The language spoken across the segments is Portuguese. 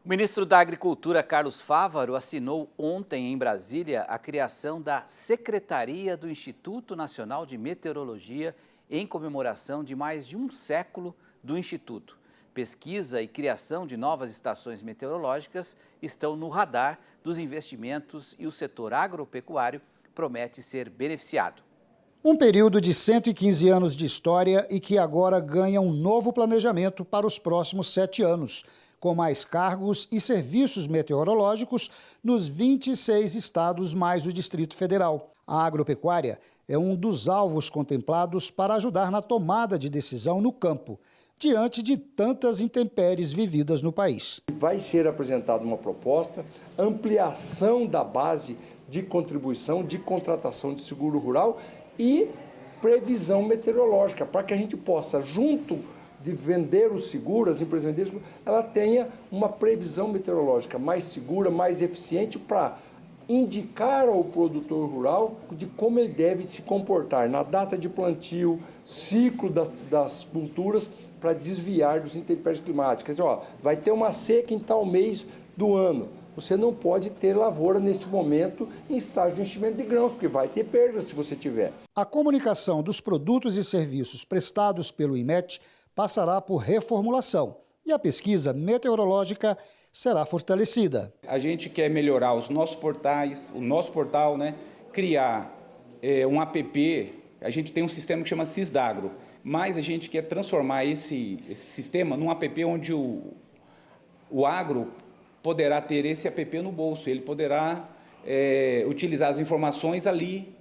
O ministro da Agricultura, Carlos Fávaro, assinou ontem em Brasília a criação da Secretaria do Instituto Nacional de Meteorologia em comemoração de mais de um século do Instituto. Pesquisa e criação de novas estações meteorológicas estão no radar dos investimentos e o setor agropecuário promete ser beneficiado. Um período de 115 anos de história e que agora ganha um novo planejamento para os próximos 7 anos, com mais cargos e serviços meteorológicos nos 26 estados mais o Distrito Federal. A agropecuária é um dos alvos contemplados para ajudar na tomada de decisão no campo, diante de tantas intempéries vividas no país. Vai ser apresentada uma proposta, ampliação da base de contribuição, de contratação de seguro rural e previsão meteorológica, para que a gente possa, junto de vender o seguro, as empresas venderem o seguro, ela tenha uma previsão meteorológica mais segura, mais eficiente para indicar ao produtor rural de como ele deve se comportar na data de plantio, ciclo das culturas, para desviar dos intempéries climáticas. Vai ter uma seca em tal mês do ano. Você não pode ter lavoura neste momento em estágio de enchimento de grãos, porque vai ter perda se você tiver. A comunicação dos produtos e serviços prestados pelo IMET passará por reformulação e a pesquisa meteorológica será fortalecida. A gente quer melhorar os nossos portais, o nosso portal, criar um app, a gente tem um sistema que chama Cisdagro, mas a gente quer transformar esse sistema num app onde o agro poderá ter esse app no bolso, ele poderá utilizar as informações ali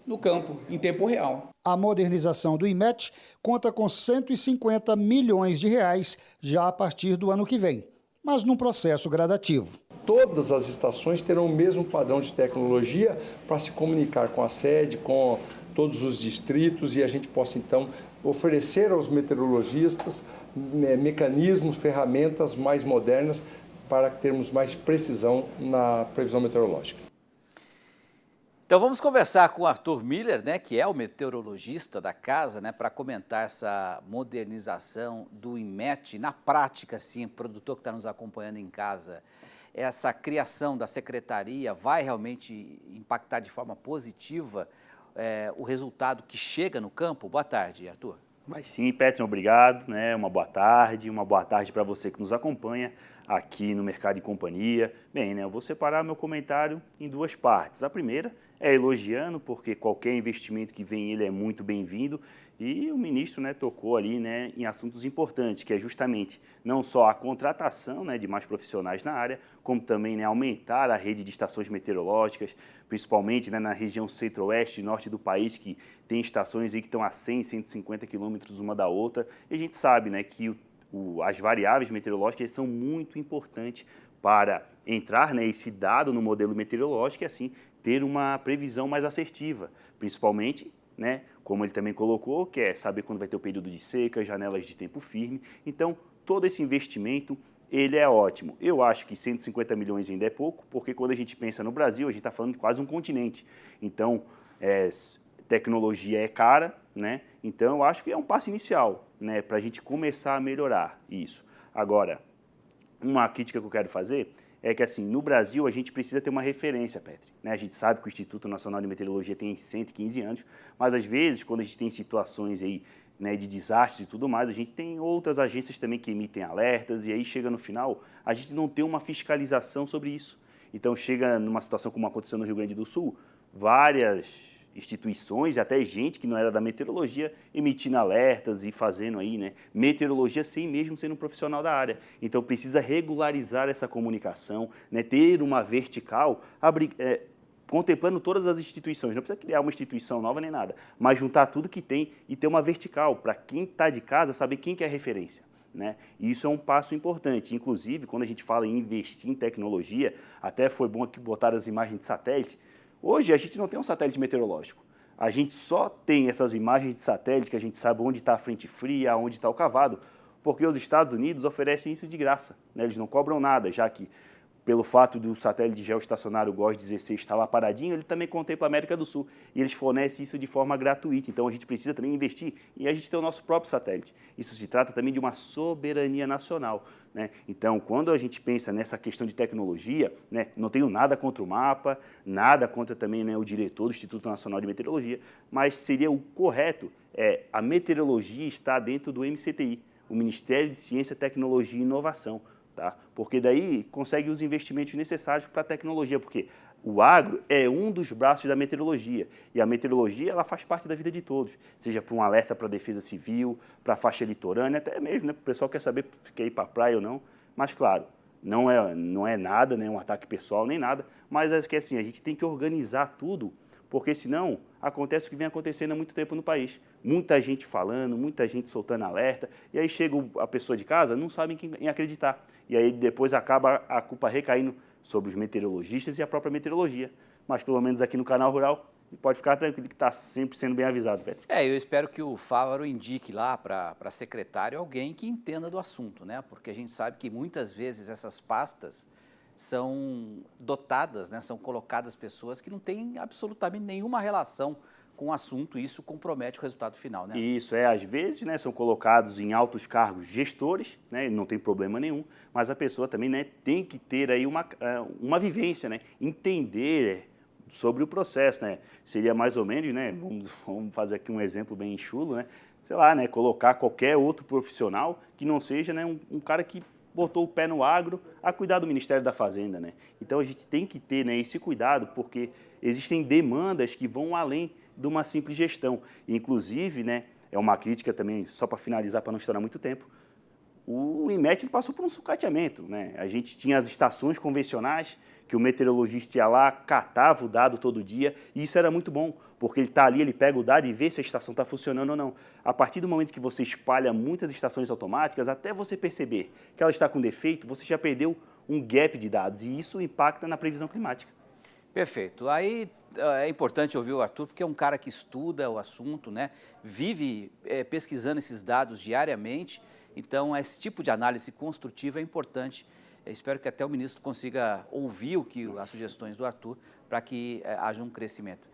no campo, em tempo real. A modernização do IMET conta com 150 milhões de reais já a partir do ano que vem, mas num processo gradativo. Todas as estações terão o mesmo padrão de tecnologia para se comunicar com a sede, com todos os distritos e a gente possa, então, oferecer aos meteorologistas mecanismos, ferramentas mais modernas para termos mais precisão na previsão meteorológica. Então vamos conversar com o Arthur Miller, que é o meteorologista da casa, para comentar essa modernização do IMET na prática, sim, produtor que está nos acompanhando em casa. Essa criação da secretaria vai realmente impactar de forma positiva o resultado que chega no campo? Boa tarde, Arthur. Vai sim, Petri, obrigado, uma boa tarde para você que nos acompanha aqui no Mercado e Companhia. Bem, eu vou separar meu comentário em duas partes. A primeira é elogiando, porque qualquer investimento que vem ele é muito bem-vindo, e o ministro tocou ali em assuntos importantes, que é justamente não só a contratação de mais profissionais na área, como também aumentar a rede de estações meteorológicas, principalmente na região centro-oeste e norte do país, que tem estações aí que estão a 100, 150 quilômetros uma da outra, e a gente sabe que as variáveis meteorológicas são muito importantes para entrar esse dado no modelo meteorológico e assim ter uma previsão mais assertiva, principalmente, como ele também colocou, que é saber quando vai ter o período de seca, janelas de tempo firme. Então, todo esse investimento, ele é ótimo. Eu acho que 150 milhões ainda é pouco, porque quando a gente pensa no Brasil, a gente está falando de quase um continente. Então, tecnologia é cara, Então, eu acho que é um passo inicial, para a gente começar a melhorar isso. Agora, uma crítica que eu quero fazer é que, assim, no Brasil, a gente precisa ter uma referência, Petri. A gente sabe que o Instituto Nacional de Meteorologia tem 115 anos, mas, às vezes, quando a gente tem situações aí, de desastres e tudo mais, a gente tem outras agências também que emitem alertas, e aí chega no final, a gente não tem uma fiscalização sobre isso. Então, chega numa situação como aconteceu no Rio Grande do Sul, várias instituições e até gente que não era da meteorologia emitindo alertas e fazendo aí, meteorologia sem mesmo ser um profissional da área. Então precisa regularizar essa comunicação, ter uma vertical, contemplando todas as instituições. Não precisa criar uma instituição nova nem nada, mas juntar tudo que tem e ter uma vertical para quem está de casa saber quem que é a referência. E isso é um passo importante. Inclusive, quando a gente fala em investir em tecnologia, até foi bom aqui botar as imagens de satélite. Hoje, a gente não tem um satélite meteorológico. A gente só tem essas imagens de satélite que a gente sabe onde está a frente fria, onde está o cavado, porque os Estados Unidos oferecem isso de graça. Eles não cobram nada, já que pelo fato do satélite geoestacionário GOES-16 estar lá paradinho, ele também contempla a América do Sul e eles fornecem isso de forma gratuita. Então a gente precisa também investir e a gente tem o nosso próprio satélite. Isso se trata também de uma soberania nacional, né? Então, quando a gente pensa nessa questão de tecnologia, né, não tenho nada contra o mapa, nada contra também, né, o diretor do Instituto Nacional de Meteorologia, mas seria o correto a meteorologia estar dentro do MCTI, o Ministério de Ciência, Tecnologia e Inovação. Tá? Porque daí consegue os investimentos necessários para a tecnologia, porque o agro é um dos braços da meteorologia, e a meteorologia ela faz parte da vida de todos, seja para um alerta para a defesa civil, para a faixa litorânea, até mesmo, né, o pessoal quer saber se quer ir para a praia ou não, mas claro, não é nada, né, um ataque pessoal nem nada, mas é que assim, a gente tem que organizar tudo, porque senão acontece o que vem acontecendo há muito tempo no país. Muita gente falando, muita gente soltando alerta, e aí chega a pessoa de casa, não sabe em acreditar. E aí depois acaba a culpa recaindo sobre os meteorologistas e a própria meteorologia. Mas pelo menos aqui no Canal Rural, pode ficar tranquilo que está sempre sendo bem avisado, Petro. Eu espero que o Fávaro indique lá para secretário alguém que entenda do assunto, né? Porque a gente sabe que muitas vezes essas pastas são dotadas, né, são colocadas pessoas que não têm absolutamente nenhuma relação com o assunto, e isso compromete o resultado final, né? Isso, às vezes, né, são colocados em altos cargos gestores, né, não tem problema nenhum, mas a pessoa também, né, tem que ter aí uma vivência, né, entender sobre o processo, né, seria mais ou menos, né, vamos fazer aqui um exemplo bem chulo, né, sei lá, né, colocar qualquer outro profissional que não seja, né, um cara que botou o pé no agro a cuidar do Ministério da Fazenda, né? Então a gente tem que ter, né, esse cuidado, porque existem demandas que vão além de uma simples gestão. Inclusive, né, é uma crítica também, só para finalizar, para não estourar muito tempo, o INMET passou por um sucateamento, né? A gente tinha as estações convencionais, que o meteorologista ia lá, catava o dado todo dia, e isso era muito bom, porque ele está ali, ele pega o dado e vê se a estação está funcionando ou não. A partir do momento que você espalha muitas estações automáticas, até você perceber que ela está com defeito, você já perdeu um gap de dados, e isso impacta na previsão climática. Perfeito. Aí é importante ouvir o Arthur, porque é um cara que estuda o assunto, né? Vive pesquisando esses dados diariamente, então esse tipo de análise construtiva é importante. Eu espero que até o ministro consiga ouvir as sugestões do Arthur para que haja um crescimento.